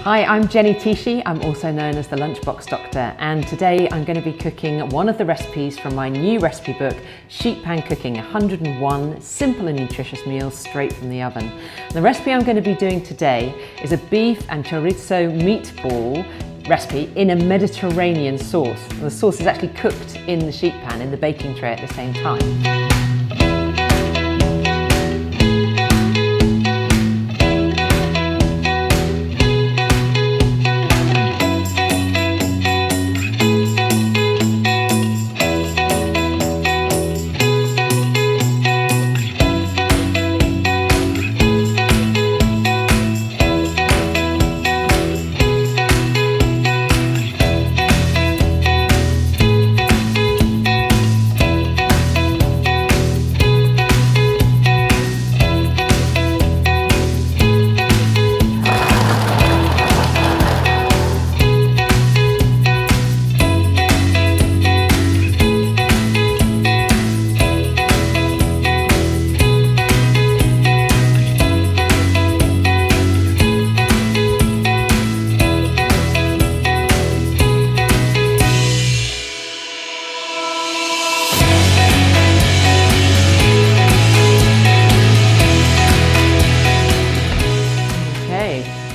Hi, I'm Jenny Tichy. I'm also known as the Lunchbox Doctor, and today I'm going to be cooking one of the recipes from my new recipe book, Sheet Pan Cooking, 101 simple and nutritious meals straight from the oven. The recipe I'm going to be doing today is a beef and chorizo meatball recipe in a Mediterranean sauce. The sauce is actually cooked in the sheet pan in the baking tray at the same time.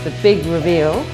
The big reveal